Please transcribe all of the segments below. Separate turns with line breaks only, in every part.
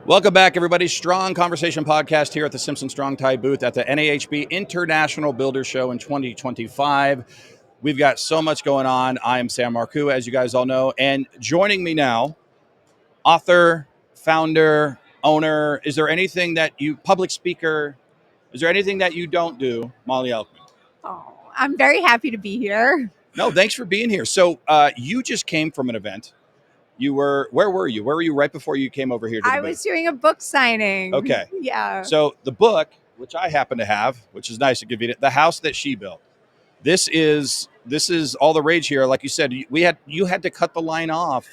Welcome back, everybody. Strong Conversation Podcast here at the Simpson Strong Tie booth at the NAHB International Builder Show in 2025. We've got so much going on. I am Sam Marcoux, as you guys all know. And joining me now, author, founder, owner, is there anything that you, public speaker, is there anything that you don't do, Mollie Elkman?
Oh, I'm very happy to be here.
No, thanks for being here. So you just came from an event. Where were you? Where were you right before you came over here to the
I
booth?
was doing a book signing.
Okay.
Yeah.
So the book, which I happen to have, which is nice to give you, The House That She Built. This is all the rage here. Like you said, you had to cut the line off.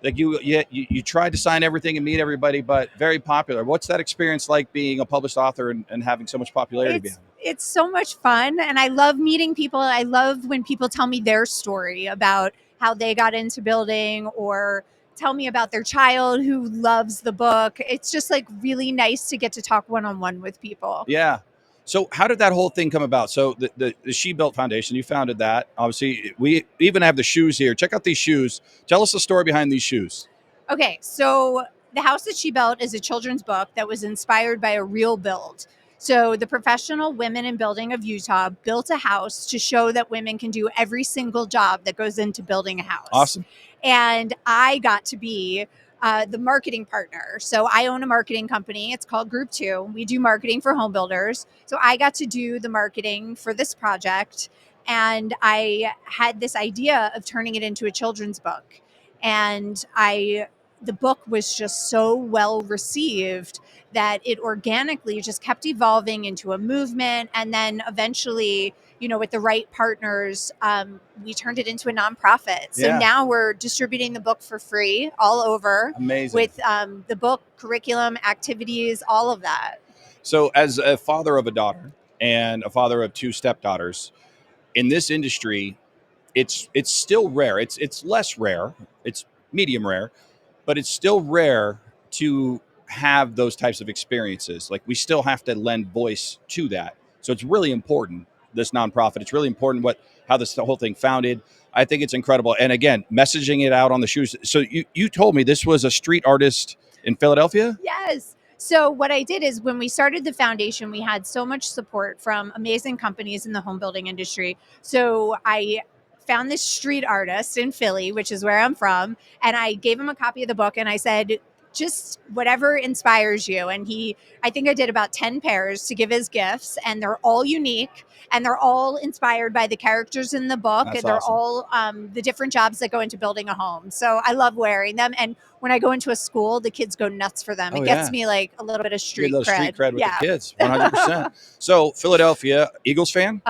Like you tried to sign everything and meet everybody, but very popular. What's that experience like being a published author and having so much popularity behind it?
It's so much fun, and I love meeting people. I love when people tell me their story about how they got into building or tell me about their child who loves the book. It's just like really nice to get to talk one-on-one with people.
Yeah. So how did that whole thing come about? So the She Built Foundation, you founded that. Obviously, we even have the shoes here. Check out these shoes. Tell us the story behind these shoes.
Okay, so The House That She Built is a children's book that was inspired by a real build. So the professional women in building of Utah built a house to show that women can do every single job that goes into building a house.
Awesome.
And I got to be the marketing partner. So I own a marketing company. It's called Group 2. We do marketing for home builders. So I got to do the marketing for this project. And I had this idea of turning it into a children's book. And the book was just so well received that it organically just kept evolving into a movement. And then eventually, with the right partners, we turned it into a nonprofit. So
Yeah.
now we're distributing the book for free all over.
Amazing.
With the book, curriculum, activities, all of that.
So as a father of a daughter and a father of two stepdaughters, in this industry, it's still rare. It's less rare. It's medium rare, but it's still rare to have those types of experiences. Like we still have to lend voice to that. So it's really important, this nonprofit. It's really important how this whole thing founded. I think it's incredible. And again, messaging it out on the shoes. So you told me this was a street artist in Philadelphia?
Yes. So what I did is when we started the foundation, we had so much support from amazing companies in the home building industry. So I found this street artist in Philly, which is where I'm from, and I gave him a copy of the book and I said, just whatever inspires you. And I think I did about 10 pairs to give as gifts, and they're all unique and they're all inspired by the characters in the book.
That's
And they're
awesome.
all the different jobs that go into building a home. So I love wearing them. And when I go into a school, the kids go nuts for them.
Oh,
It gets
yeah.
me like a little bit of
You
street
get a little
cred.
street cred with
Yeah.
the kids, 100%. So Philadelphia, Eagles fan?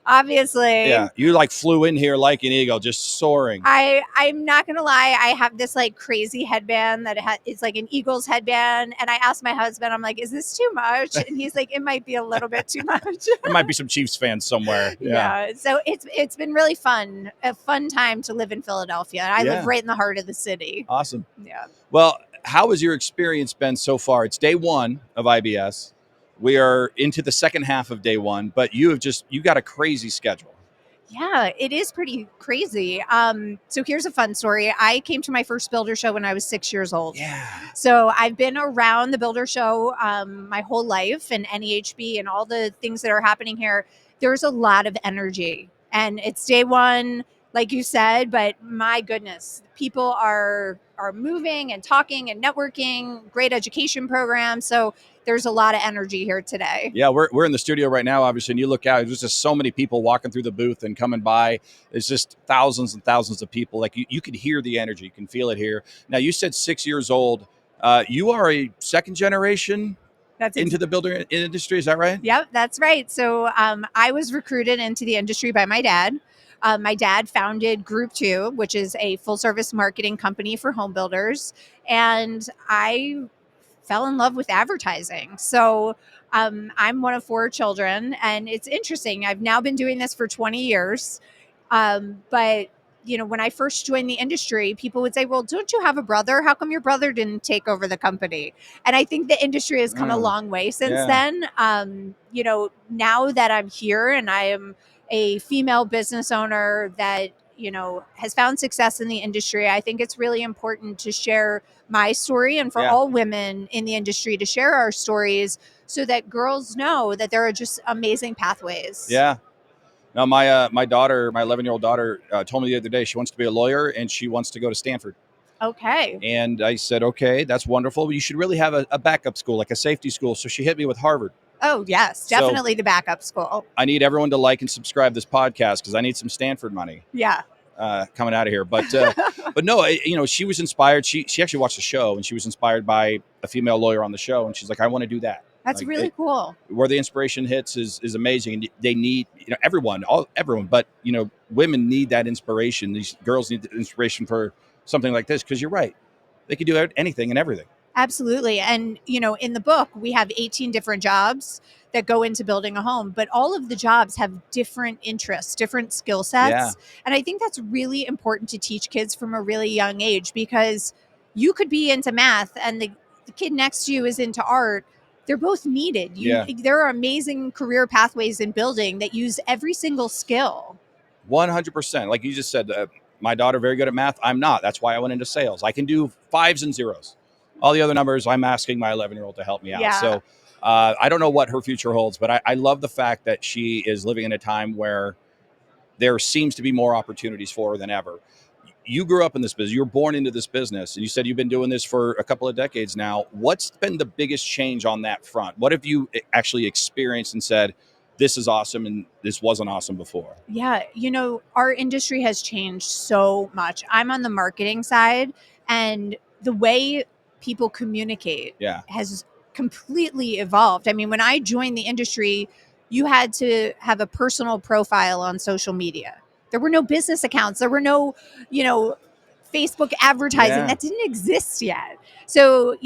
Obviously.
Yeah, you like flew in here like an eagle, just soaring.
I'm not gonna lie, I have this like crazy headband that it's like an Eagles headband, and I asked my husband, I'm like, is this too much? And he's like, it might be a little bit too much.
There might be some Chiefs fans somewhere.
Yeah. So it's been really fun, a fun time to live in Philadelphia. I
Yeah.
live right in the heart of the city.
Awesome.
Yeah.
Well, how has your experience been so far? It's day one of IBS. We are into the second half of day one, but you got a crazy schedule.
Yeah, it is pretty crazy. So here's a fun story. I came to my first builder show when I was 6 years old.
Yeah.
So I've been around the builder show my whole life, and NEHB and all the things that are happening here. There's a lot of energy, and it's day one, like you said, but my goodness, people are moving and talking and networking, great education programs. So there's a lot of energy here today.
Yeah, we're in the studio right now, obviously, and you look out, there's just so many people walking through the booth and coming by. It's just thousands and thousands of people. Like you can hear the energy, you can feel it here. Now, you said 6 years old. You are a second generation into the builder industry, is that right?
Yep, that's right. So I was recruited into the industry by my dad. My dad founded Group 2, which is a full service marketing company for home builders. And I fell in love with advertising. So I'm one of 4 children, and it's interesting. I've now been doing this for 20 years. But when I first joined the industry, people would say, well, don't you have a brother? How come your brother didn't take over the company? And I think the industry has come a long way since then. Now that I'm here and I am a female business owner that has found success in the industry, I think it's really important to share my story, and for
Yeah.
all women in the industry to share our stories, so that girls know that there are just amazing pathways.
Yeah. Now, my daughter, my 11-year-old daughter, told me the other day she wants to be a lawyer and she wants to go to Stanford.
Okay.
And I said, okay, that's wonderful, but you should really have a backup school, like a safety school. So she hit me with Harvard.
Oh, yes,
So
definitely the backup school.
I need everyone to like and subscribe this podcast because I need some Stanford money
Yeah.
coming out of here. But no, she was inspired. She actually watched the show and she was inspired by a female lawyer on the show, and she's like, I want to do that.
That's
Like,
really cool.
Where the inspiration hits is amazing, and they need everyone, but women need that inspiration. These girls need the inspiration for something like this, because you're right, they could do anything and everything.
Absolutely. And, in the book, we have 18 different jobs that go into building a home, but all of the jobs have different interests, different skill sets.
Yeah.
And I think that's really important to teach kids from a really young age, because you could be into math and the kid next to you is into art. They're both needed.
Yeah.
There are amazing career pathways in building that use every single skill.
100%. Like you just said, my daughter very good at math. I'm not. That's why I went into sales. I can do fives and zeros. All the other numbers, I'm asking my 11-year-old to help me out.
Yeah.
So I don't know what her future holds, but I love the fact that she is living in a time where there seems to be more opportunities for her than ever. You grew up in this business. You were born into this business, and you said you've been doing this for a couple of decades now. What's been the biggest change on that front? What have you actually experienced and said, this is awesome and this wasn't awesome before?
Yeah, our industry has changed so much. I'm on the marketing side, and the way people communicate
Yeah.
has completely evolved. I mean, when I joined the industry, you had to have a personal profile on social media. There were no business accounts. There were no, Facebook advertising.
Yeah.
That didn't exist yet. So,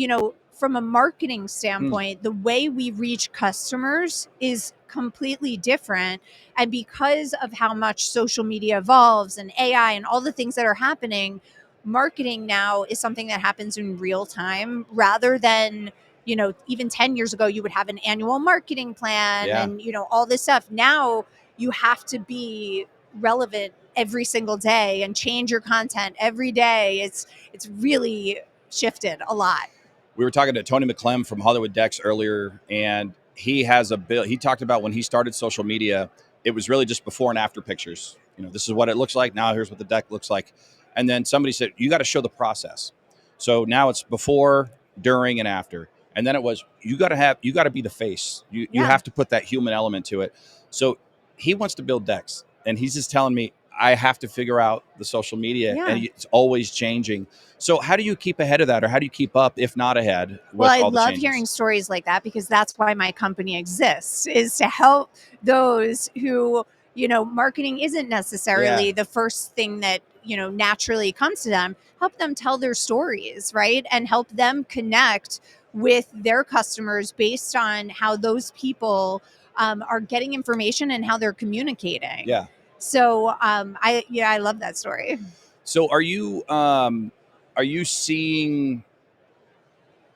from a marketing standpoint, the way we reach customers is completely different. And because of how much social media evolves and AI and all the things that are happening, marketing now is something that happens in real time, rather than, even 10 years ago, you would have an annual marketing plan
Yeah.
and, all this stuff. Now you have to be relevant every single day and change your content every day. It's really shifted a lot.
We were talking to Tony McClem from Hollywood Decks earlier, and he has a bill. He talked about when he started social media, it was really just before and after pictures. This is what it looks like. Now here's what the deck looks like. And then somebody said, you got to show the process. So now it's before, during, and after. And then it was, you got to be the face. You have to put that human element to it. So he wants to build decks, and he's just telling me, I have to figure out the social media, and it's always changing. So how do you keep ahead of that, or how do you keep up, if not ahead, with
I
all the
love
changes?
hearing stories like that, because that's why my company exists, is to help those who, marketing isn't necessarily the first thing that, naturally comes to them. Help them tell their stories, right? And help them connect with their customers based on how those people are getting information and how they're communicating.
Yeah.
So I love that story.
So are you seeing,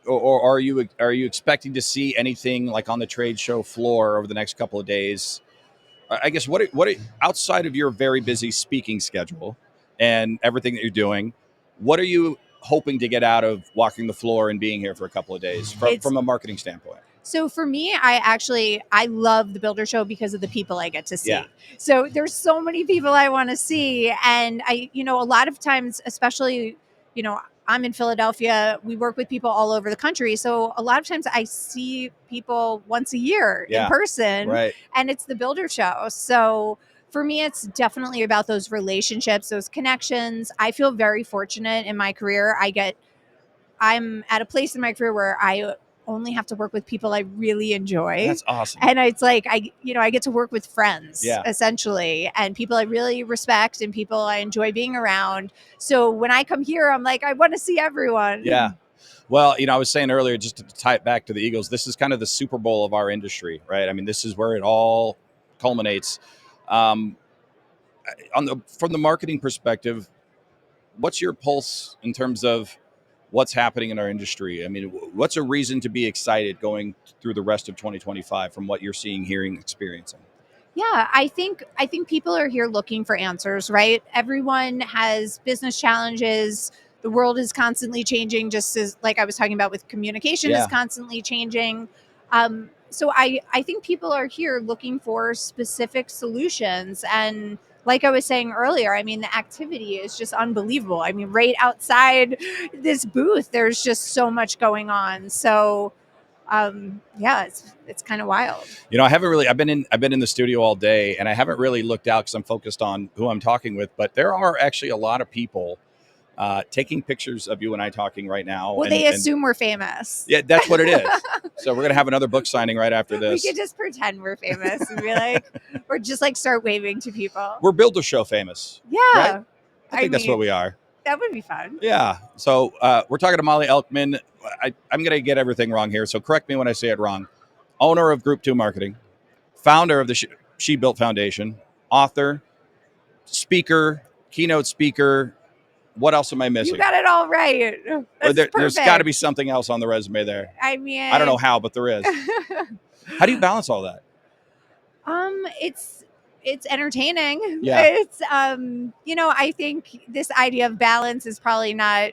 or are you expecting to see anything like on the trade show floor over the next couple of days? I guess what outside of your very busy speaking schedule and everything that you're doing, what are you hoping to get out of walking the floor and being here for a couple of days from a marketing standpoint?
So for me, I love the Builder Show because of the people I get to see.
Yeah.
So there's so many people I want to see. And a lot of times, especially, I'm in Philadelphia, we work with people all over the country. So a lot of times I see people once a year in person,
Right.
and it's the Builder Show. So for me, it's definitely about those relationships, those connections. I feel very fortunate in my career. I'm at a place in my career where I only have to work with people I really enjoy.
That's awesome.
And it's like, I get to work with friends,
Yeah.
essentially, and people I really respect and people I enjoy being around. So when I come here, I'm like, I want to see everyone.
Yeah. Well, I was saying earlier, just to tie it back to the Eagles, this is kind of the Super Bowl of our industry, right? I mean, this is where it all culminates. From the marketing perspective, what's your pulse in terms of what's happening in our industry? I mean, what's a reason to be excited going through the rest of 2025 from what you're seeing, hearing, experiencing?
Yeah, I think people are here looking for answers, right? Everyone has business challenges. The world is constantly changing, just as like I was talking about with communication is
Yeah.
constantly changing. So I think people are here looking for specific solutions. And like I was saying earlier, I mean, the activity is just unbelievable. I mean, right outside this booth, there's just so much going on. So yeah, it's kind of wild.
You know, I haven't really. I've been in the studio all day, and I haven't really looked out because I'm focused on who I'm talking with. But there are actually a lot of people taking pictures of you and I talking right now,
Well, they assume we're famous.
yeah, that's what it is. So we're gonna have another book signing right after
We
this.
could just pretend we're famous and be like, or just like start waving to people.
We're Builder Show famous,
Yeah.
right? I
I
think that's what
mean,
we are.
that would be fun.
Yeah. So we're talking to Mollie Elkman. I'm going to get everything wrong here, so correct me when I say it wrong. Owner of Group 2 Marketing, founder of the She Built Foundation, author, speaker, keynote speaker. What else am I
You
missing?
got it all right. That's
There's got to be
perfect.
something else on the resume there.
I mean,
I don't know how, but there is. How do you balance all that?
It's entertaining.
Yeah.
It's I think this idea of balance is probably not.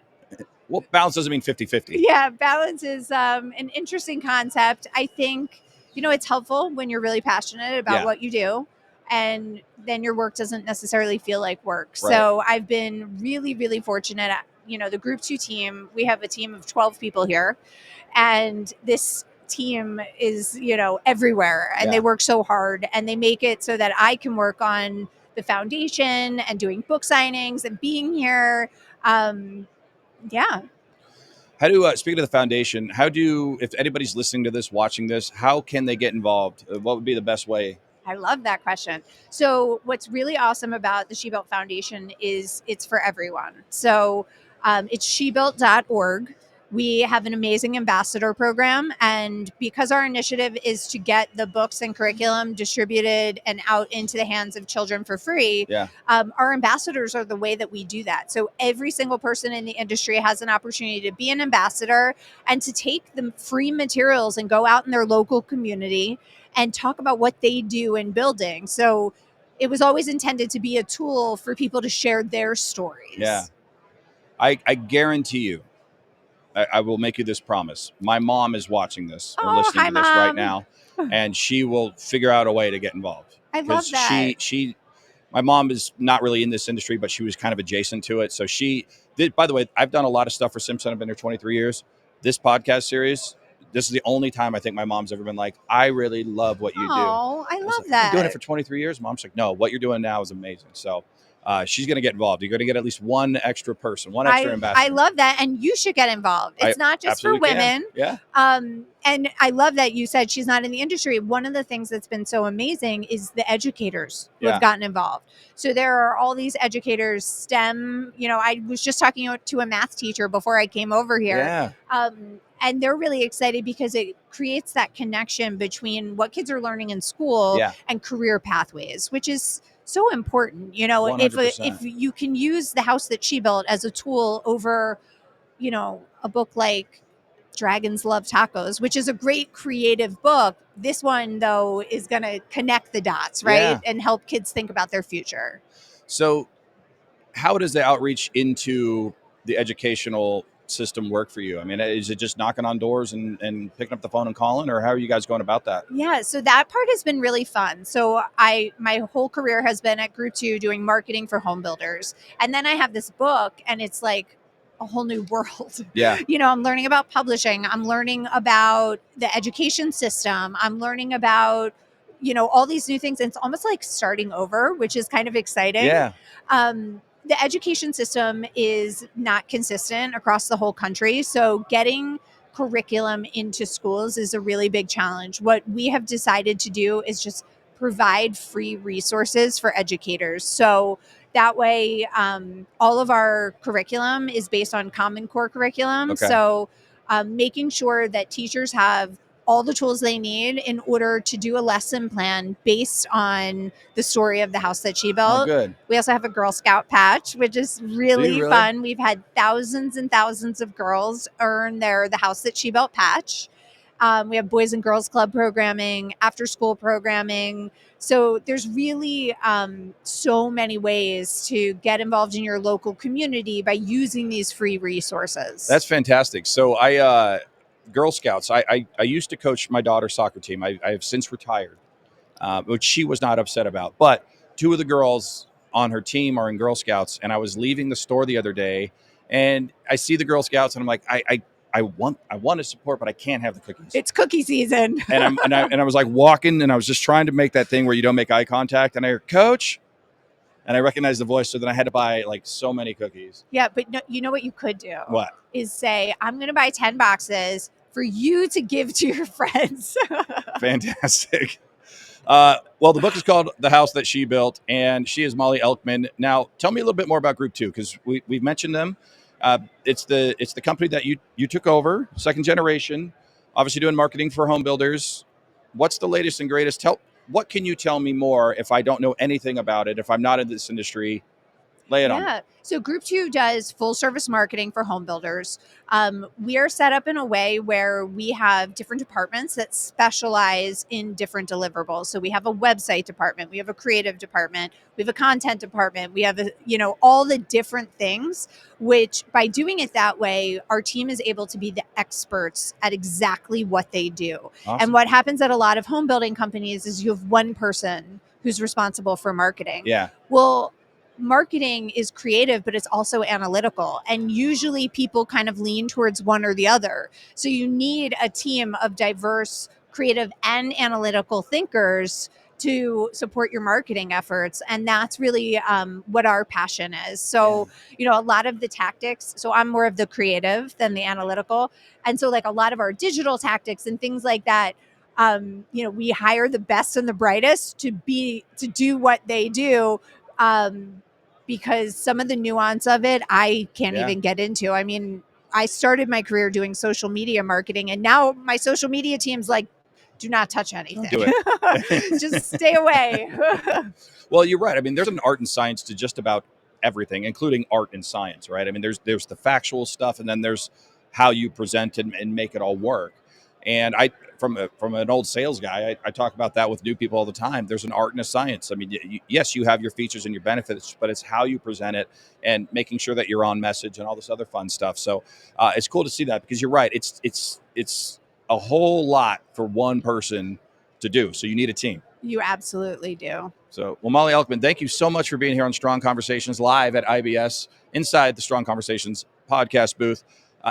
Well, balance doesn't mean 50-50.
Yeah, balance is an interesting concept. I think, it's helpful when you're really passionate about
Yeah.
what you do, and then your work doesn't necessarily feel like work.
Right.
So I've been really, really fortunate. The Group 2 team, we have a team of 12 people here, and this team is, everywhere, and
Yeah.
they work so hard, and they make it so that I can work on the foundation and doing book signings and being here. Yeah.
How do speaking of the foundation? If anybody's listening to this, watching this, how can they get involved? What would be the best way?
I love that question. So, what's really awesome about the She Built Foundation is it's for everyone. So, it's shebuilt.org. We have an amazing ambassador program. And because our initiative is to get the books and curriculum distributed and out into the hands of children for free,
Yeah.
our ambassadors are the way that we do that. So, every single person in the industry has an opportunity to be an ambassador and to take the free materials and go out in their local community and talk about what they do in building. So it was always intended to be a tool for people to share their stories.
Yeah. I guarantee you, I will make you this promise. My mom is watching this or listening
hi,
to this right
Mom.
now, and she will figure out a way to get involved.
I love that.
My mom is not really in this industry, but she was kind of adjacent to it. So she did. By the way, I've done a lot of stuff for Simpson. I've been here 23 years. This podcast series, this is the only time I think my mom's ever been like, I really love what you do.
Oh, I
I was
love
like,
that.
I've been doing it for 23 years. Mom's like, no, what you're doing now is amazing. So she's going to get involved. You're going to get at least one extra person, one extra ambassador.
I love that. And you should get involved. It's not just for women.
Yeah.
And I love that you said she's not in the industry. One of the things that's been so amazing is the educators who have gotten involved. So there are all these educators, STEM. I was just talking to a math teacher before I came over here.
Yeah.
And they're really excited because it creates that connection between what kids are learning in school and career pathways, which is so important.
100%.
If you can use the house that she built as a tool over, a book like Dragons Love Tacos, which is a great creative book. This one, though, is going to connect the dots, right?
Yeah.
And help kids think about their future.
So how does the outreach into the educational system work for you? I mean, is it just knocking on doors and picking up the phone and calling, or how are you guys going about that?
Yeah, so that part has been really fun. So my whole career has been at Group 2 doing marketing for home builders. And then I have this book, and it's like a whole new world.
Yeah.
I'm learning about publishing. I'm learning about the education system. I'm learning about, all these new things. And it's almost like starting over, which is kind of exciting.
Yeah.
The education system is not consistent across the whole country. So getting curriculum into schools is a really big challenge. What we have decided to do is just provide free resources for educators. So that way, all of our curriculum is based on Common Core curriculum.
Okay.
So making sure that teachers have all the tools they need in order to do a lesson plan based on the story of the house that she built.
Oh, good.
We also have a Girl Scout patch, which is really
really?
fun. We've had thousands and thousands of girls earn the house that she built patch. We have Boys and Girls Club programming, after school programming. So there's really so many ways to get involved in your local community by using these free resources.
That's fantastic. So Girl Scouts, I used to coach my daughter's soccer team. I have since retired, which she was not upset about. But two of the girls on her team are in Girl Scouts, and I was leaving the store the other day, and I see the Girl Scouts, and I'm like, I want to support, but I can't have the cookies.
It's cookie season.
and I was like walking, and I was just trying to make that thing where you don't make eye contact, and I heard, Coach, and I recognized the voice, so then I had to buy like so many cookies.
Yeah, but no, you know what you could do?
What?
Is say, I'm going to buy 10 boxes for you to give to your friends.
Fantastic. Well, the book is called The House That She Built, and she is Mollie Elkman. Now, tell me a little bit more about Group 2, because we've mentioned them. It's the company that you took over, second generation, obviously doing marketing for home builders. What's the latest and greatest? What can you tell me more if I don't know anything about it, if I'm not in this industry? Lay it on me.
Yeah. So Group 2 does full service marketing for home builders. We are set up in a way where we have different departments that specialize in different deliverables. So we have a website department, we have a creative department, we have a content department, we have all the different things, which by doing it that way, our team is able to be the experts at exactly what they do.
Awesome.
And what happens at a lot of home building companies is you have one person who's responsible for marketing.
Yeah.
Well, marketing is creative, but it's also analytical. And usually people kind of lean towards one or the other. So you need a team of diverse, creative, and analytical thinkers to support your marketing efforts. And that's really what our passion is. So, a lot of the tactics, so I'm more of the creative than the analytical. And so like a lot of our digital tactics and things like that, we hire the best and the brightest to do what they do. Because some of the nuance of it, I can't even get into. I mean, I started my career doing social media marketing, and now my social media team's like, do not touch anything.
Don't do it.
Just stay away.
Well, you're right. I mean, there's an art and science to just about everything, including art and science, right? I mean, there's the factual stuff, and then there's how you present it and make it all work. And from an old sales guy, I talk about that with new people all the time. There's an art and a science. I mean, yes, you have your features and your benefits, but it's how you present it and making sure that you're on message and all this other fun stuff. So it's cool to see that, because you're right. It's a whole lot for one person to do. So you need a team.
You absolutely do.
So, well, Mollie Elkman, thank you so much for being here on Strong Conversations live at IBS inside the Strong Conversations podcast booth.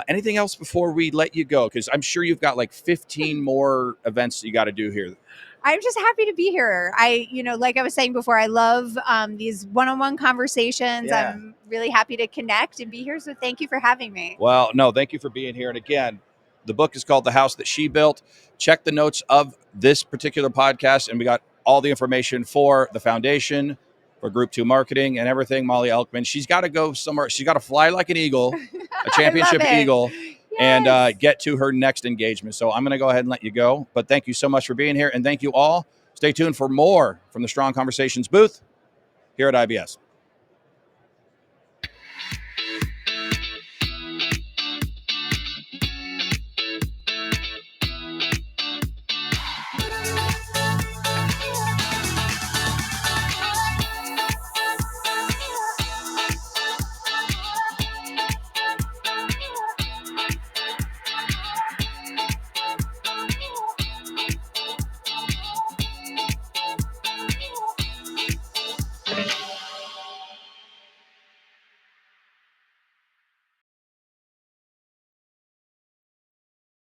Anything else before we let you go? Because I'm sure you've got like 15 more events you got to do here.
I'm just happy to be here. Like I was saying before, I love these one-on-one conversations.
Yeah.
I'm really happy to connect and be here. So thank you for having me.
Well, no, thank you for being here. And again, the book is called The House That She Built. Check the notes of this particular podcast, and we got all the information for the foundation, for Group 2 marketing and everything. Mollie Elkman, she's got to go somewhere. She's got to fly like an eagle, a championship eagle, yes, and get to her next engagement. So I'm going to go ahead and let you go. But thank you so much for being here. And thank you all. Stay tuned for more from the Strong Conversations booth here at IBS.